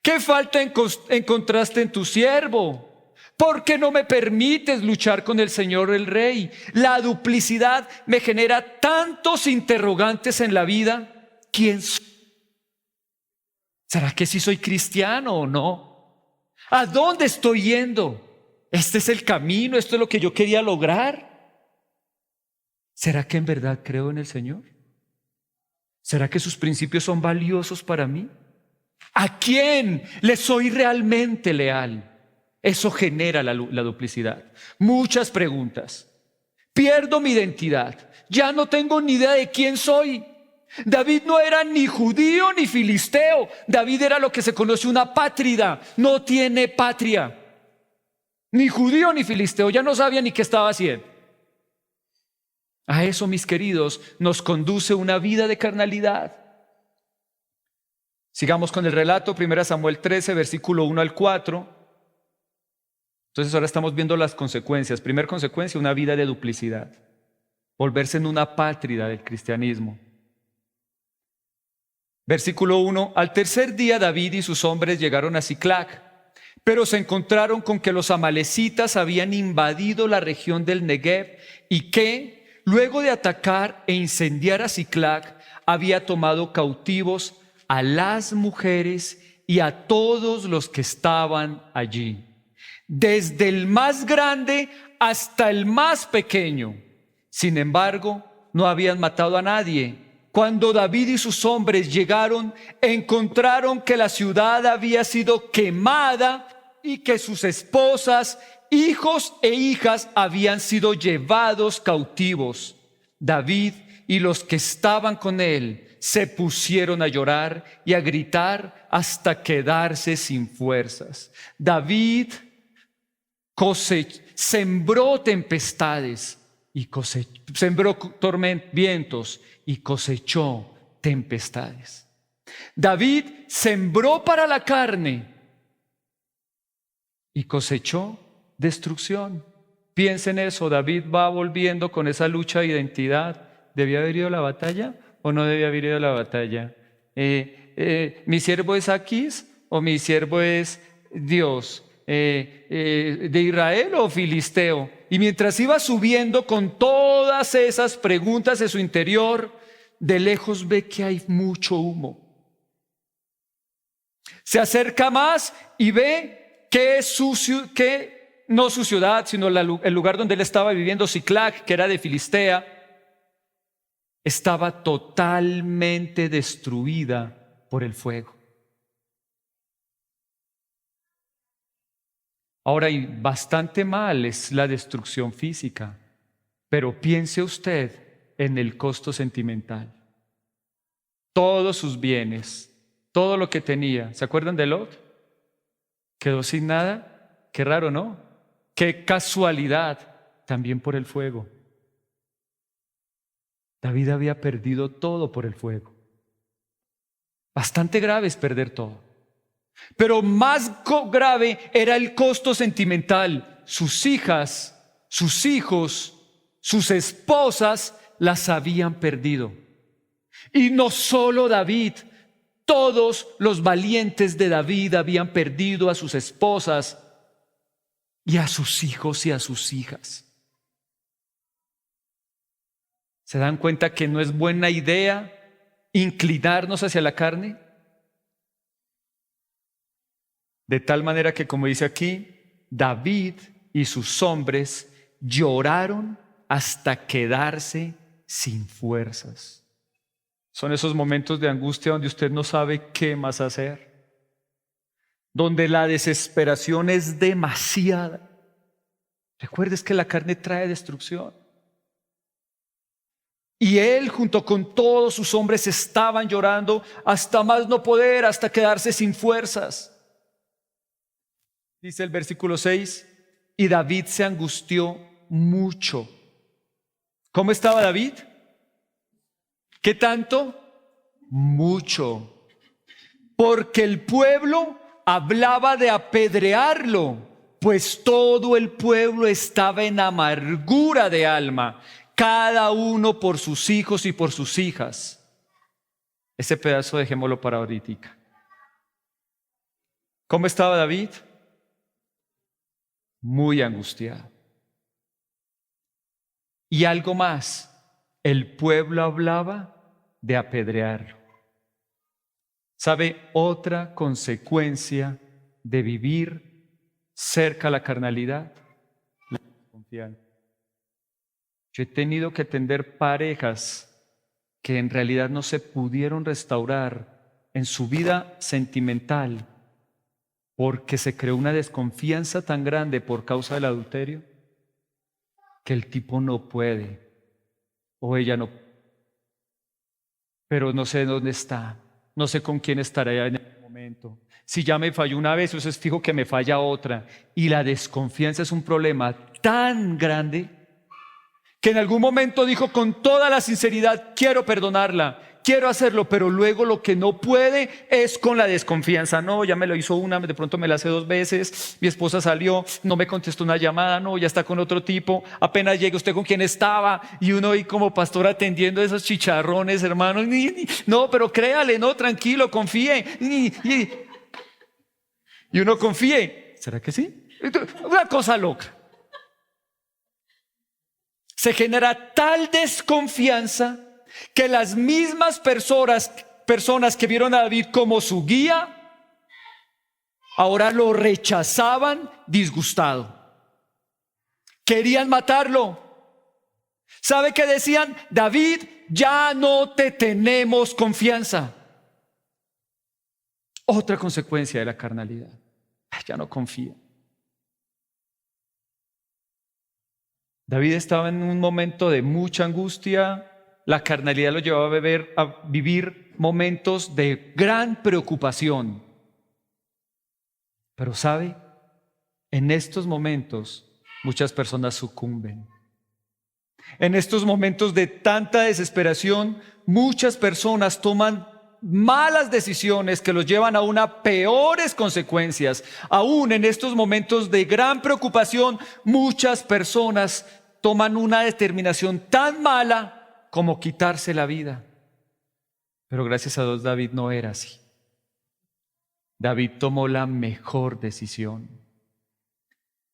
¿Qué falta encontraste en tu siervo? ¿Por qué no me permites luchar con el Señor el Rey? La duplicidad me genera tantos interrogantes en la vida. ¿Quién soy? ¿Será que sí soy cristiano o no? ¿A dónde estoy yendo? ¿Este es el camino? ¿Esto es lo que yo quería lograr? ¿Será que en verdad creo en el Señor? ¿Será que sus principios son valiosos para mí? ¿A quién le soy realmente leal? Eso genera la duplicidad. Muchas preguntas. Pierdo mi identidad. Ya no tengo ni idea de quién soy. David no era ni judío ni filisteo. David era lo que se conoce una apátrida. No tiene patria. Ni judío ni filisteo. Ya no sabía ni qué estaba haciendo. A eso, mis queridos, nos conduce una vida de carnalidad. Sigamos con el relato, 1 Samuel 13, versículo 1 al 4. Entonces ahora estamos viendo las consecuencias. Primera consecuencia, una vida de duplicidad. Volverse en una apátrida del cristianismo. Versículo 1. Al tercer día David y sus hombres llegaron a Siclag, pero se encontraron con que los amalecitas habían invadido la región del Negev y que, luego de atacar e incendiar a Siclag, había tomado cautivos a las mujeres y a todos los que estaban allí, desde el más grande hasta el más pequeño. Sin embargo, no habían matado a nadie. Cuando David y sus hombres llegaron, encontraron que la ciudad había sido quemada y que sus esposas, hijos e hijas habían sido llevados cautivos. David y los que estaban con él se pusieron a llorar y a gritar hasta quedarse sin fuerzas. David sembró tempestades y sembró vientos y cosechó tempestades. David sembró para la carne y cosechó destrucción. Piensen eso, David va volviendo con esa lucha de identidad. ¿Debía haber ido a la batalla o no debía haber ido a la batalla? ¿Mi siervo es Aquis o mi siervo es Dios? ¿De Israel o filisteo? Y mientras iba subiendo con todas esas preguntas en su interior, de lejos ve que hay mucho humo. Se acerca más y ve que no su ciudad, sino el lugar donde él estaba viviendo, Siclag, que era de Filistea, estaba totalmente destruida por el fuego. Ahora, y bastante mal es la destrucción física, pero piense usted en el costo sentimental. Todos sus bienes, todo lo que tenía, ¿se acuerdan de Lot? Quedó sin nada. Qué raro, ¿no? Qué casualidad, también por el fuego. David había perdido todo por el fuego. Bastante grave es perder todo. Pero más grave era el costo sentimental. Sus hijas, sus hijos, sus esposas las habían perdido. Y no solo David, todos los valientes de David habían perdido a sus esposas y a sus hijos y a sus hijas. ¿Se dan cuenta que no es buena idea inclinarnos hacia la carne? De tal manera que, como dice aquí, David y sus hombres lloraron hasta quedarse sin fuerzas. Son esos momentos de angustia donde usted no sabe qué más hacer, donde la desesperación es demasiada. Recuerdes que la carne trae destrucción. Y él, junto con todos sus hombres, estaban llorando hasta más no poder, hasta quedarse sin fuerzas. Dice el versículo 6, y David se angustió mucho. ¿Cómo estaba David? ¿Qué tanto? Mucho. Porque el pueblo hablaba de apedrearlo, pues todo el pueblo estaba en amargura de alma, cada uno por sus hijos y por sus hijas. Ese pedazo dejémoslo para ahorita. ¿Cómo estaba David? Muy angustiado. Y algo más, el pueblo hablaba de apedrearlo. ¿Sabe otra consecuencia de vivir cerca a la carnalidad? La desconfianza. Yo he tenido que atender parejas que en realidad no se pudieron restaurar en su vida sentimental porque se creó una desconfianza tan grande por causa del adulterio que el tipo no puede o ella no. Pero no sé dónde está, no sé con quién estará en el momento. Si ya me falló una vez, eso es fijo que me falla otra. Y la desconfianza es un problema tan grande que en algún momento dijo con toda la sinceridad, quiero perdonarla, quiero hacerlo, pero luego lo que no puede es con la desconfianza. No, ya me lo hizo una, de pronto me la hace 2 veces, mi esposa salió, no me contestó una llamada, no, ya está con otro tipo, apenas llega usted con quien estaba, y uno ahí como pastor atendiendo esos chicharrones, hermanos, no, pero créale, no, tranquilo, confíe, y uno confíe. ¿Será que sí? Una cosa loca. Se genera tal desconfianza que las mismas personas que vieron a David como su guía, ahora lo rechazaban disgustado. Querían matarlo. ¿Sabe qué decían? David, ya no te tenemos confianza. Otra consecuencia de la carnalidad. Ya no confía. David estaba en un momento de mucha angustia. La carnalidad lo llevaba a vivir momentos de gran preocupación. Pero ¿sabe? En estos momentos muchas personas sucumben. En estos momentos de tanta desesperación, muchas personas toman malas decisiones que los llevan a peores consecuencias. Aún en estos momentos de gran preocupación, muchas personas toman una determinación tan mala como quitarse la vida. Pero gracias a Dios David no era así. David tomó la mejor decisión.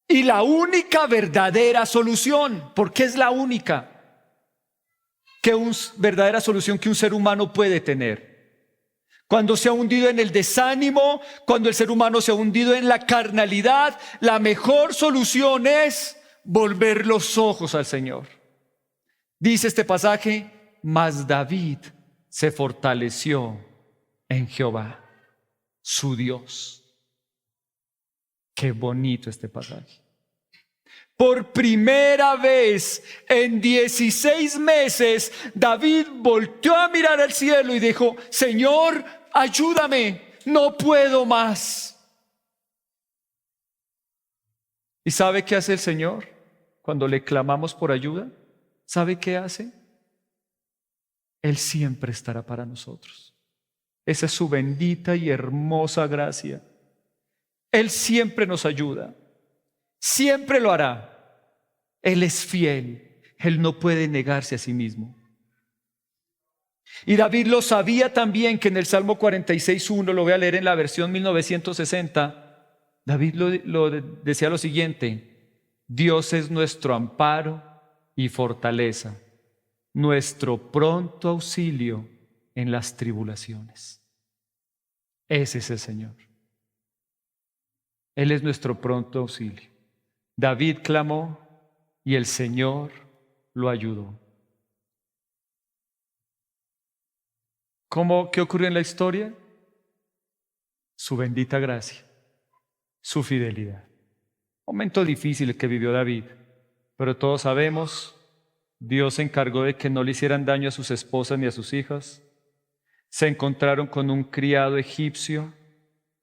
Y la única verdadera solución, porque es la única verdadera solución que un ser humano puede tener. Cuando se ha hundido en el desánimo, cuando el ser humano se ha hundido en la carnalidad, la mejor solución es volver los ojos al Señor. Dice este pasaje, mas David se fortaleció en Jehová, su Dios. Qué bonito este pasaje. Por primera vez en 16 meses, David volteó a mirar al cielo y dijo, Señor, ayúdame, no puedo más. ¿Y sabe qué hace el Señor cuando le clamamos por ayuda? ¿Sabe qué hace? Él siempre estará para nosotros. Esa es su bendita y hermosa gracia. Él siempre nos ayuda. Siempre lo hará. Él es fiel. Él no puede negarse a sí mismo. Y David lo sabía también, que en el Salmo 46:1, lo voy a leer en la versión 1960, David lo decía lo siguiente: Dios es nuestro amparo y fortaleza, nuestro pronto auxilio en las tribulaciones. Ese es el Señor. Él es nuestro pronto auxilio. David clamó y el Señor lo ayudó. ¿Qué ocurrió en la historia? Su bendita gracia, su fidelidad. Momento difícil el que vivió David, pero todos sabemos, Dios se encargó de que no le hicieran daño a sus esposas ni a sus hijas. Se encontraron con un criado egipcio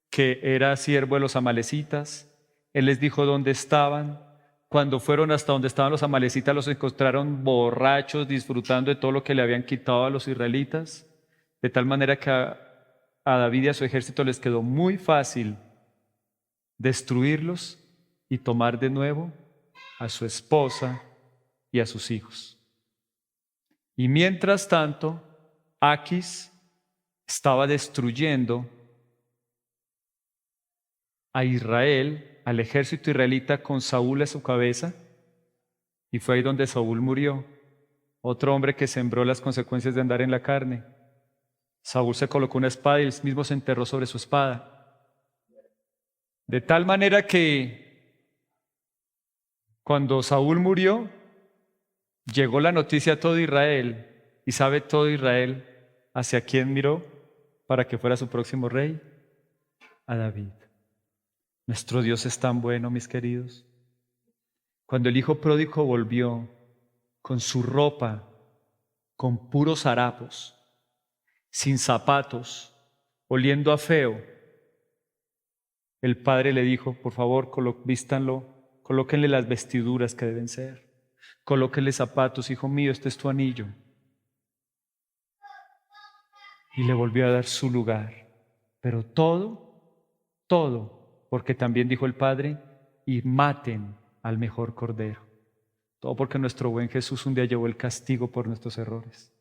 que era siervo de los amalecitas. Él les dijo dónde estaban. Cuando fueron hasta donde estaban los amalecitas, los encontraron borrachos, disfrutando de todo lo que le habían quitado a los israelitas, de tal manera que a David y a su ejército les quedó muy fácil destruirlos y tomar de nuevo a su esposa y a sus hijos. Y mientras tanto, Aquis estaba destruyendo a Israel, al ejército israelita, con Saúl a su cabeza, y fue ahí donde Saúl murió. Otro hombre que sembró las consecuencias de andar en la carne. Saúl se colocó una espada y él mismo se enterró sobre su espada. De tal manera que cuando Saúl murió, llegó la noticia a todo Israel, y sabe todo Israel hacia quién miró para que fuera su próximo rey: a David. Nuestro Dios es tan bueno, mis queridos. Cuando el hijo pródigo volvió con su ropa, con puros harapos, sin zapatos, oliendo a feo, el padre le dijo: por favor, vístanlo, colóquenle las vestiduras que deben ser. Colóquele zapatos, hijo mío, este es tu anillo. Y le volvió a dar su lugar. Pero todo, porque también dijo el Padre, y maten al mejor cordero. Todo porque nuestro buen Jesús un día llevó el castigo por nuestros errores.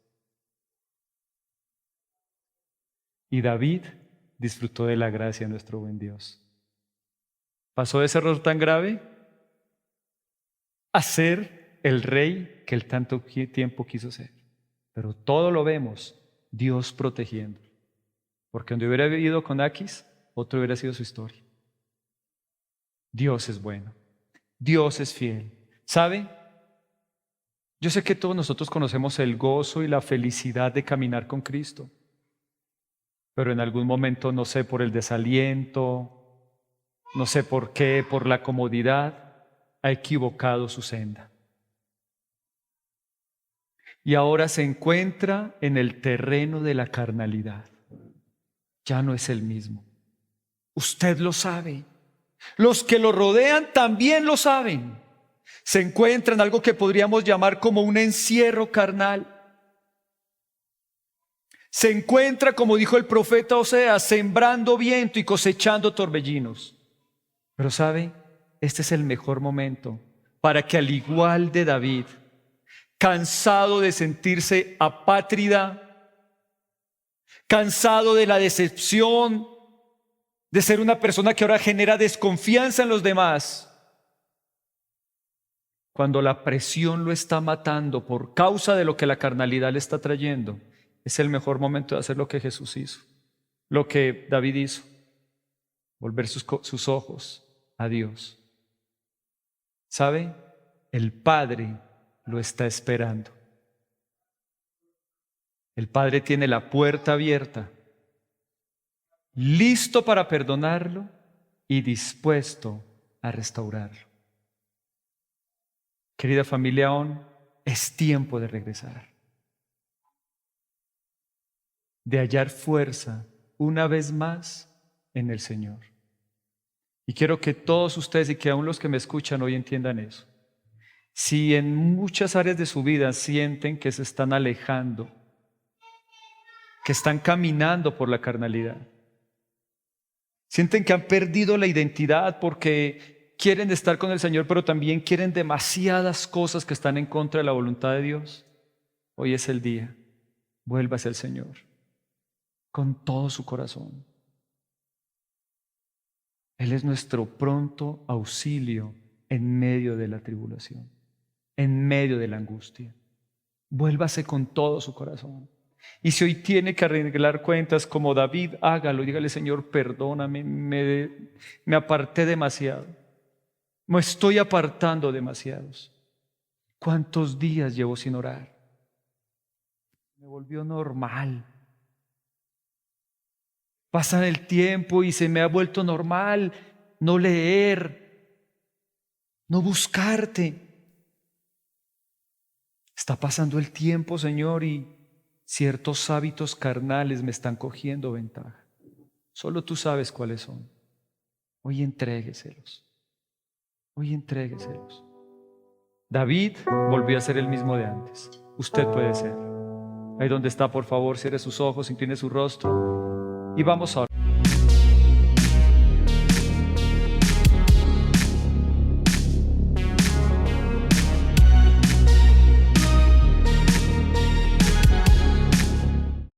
Y David disfrutó de la gracia de nuestro buen Dios. Pasó de ese error tan grave a ser el rey que él tanto tiempo quiso ser. Pero todo lo vemos, Dios protegiendo. Porque donde hubiera vivido con Aquis, otro hubiera sido su historia. Dios es bueno. Dios es fiel. ¿Sabe? Yo sé que todos nosotros conocemos el gozo y la felicidad de caminar con Cristo. Pero en algún momento, no sé, por el desaliento, no sé por qué, por la comodidad, ha equivocado su senda. Y ahora se encuentra en el terreno de la carnalidad. Ya no es el mismo. Usted lo sabe. Los que lo rodean también lo saben. Se encuentra en algo que podríamos llamar como un encierro carnal. Se encuentra, como dijo el profeta Oseas, sembrando viento y cosechando torbellinos. Pero ¿sabe? Este es el mejor momento para que, al igual de David, cansado de sentirse apátrida, cansado de la decepción, de ser una persona que ahora genera desconfianza en los demás, cuando la presión lo está matando por causa de lo que la carnalidad le está trayendo, es el mejor momento de hacer lo que Jesús hizo, lo que David hizo, volver sus ojos a Dios. ¿Sabe? El Padre lo está esperando. El Padre tiene la puerta abierta, listo para perdonarlo y dispuesto a restaurarlo. Querida familia aún, es tiempo de regresar, de hallar fuerza una vez más en el Señor. Y quiero que todos ustedes y que aún los que me escuchan hoy entiendan eso. Si en muchas áreas de su vida sienten que se están alejando, que están caminando por la carnalidad, sienten que han perdido la identidad porque quieren estar con el Señor, pero también quieren demasiadas cosas que están en contra de la voluntad de Dios, hoy es el día. Vuélvase al Señor con todo su corazón. Él es nuestro pronto auxilio en medio de la tribulación, en medio de la angustia. Vuélvase con todo su corazón. Y si hoy tiene que arreglar cuentas como David, hágalo y dígale: Señor, perdóname, me aparté demasiado. Me estoy apartando demasiados. ¿Cuántos días llevo sin orar? Me volvió normal. Pasa el tiempo y se me ha vuelto normal no leer, no buscarte. Está pasando el tiempo, Señor, y ciertos hábitos carnales me están cogiendo ventaja. Solo tú sabes cuáles son. Hoy entrégueselos. Hoy entrégueselos. David volvió a ser el mismo de antes. Usted puede ser. Ahí donde está, por favor, cierre sus ojos, incline su rostro y vamos a orar.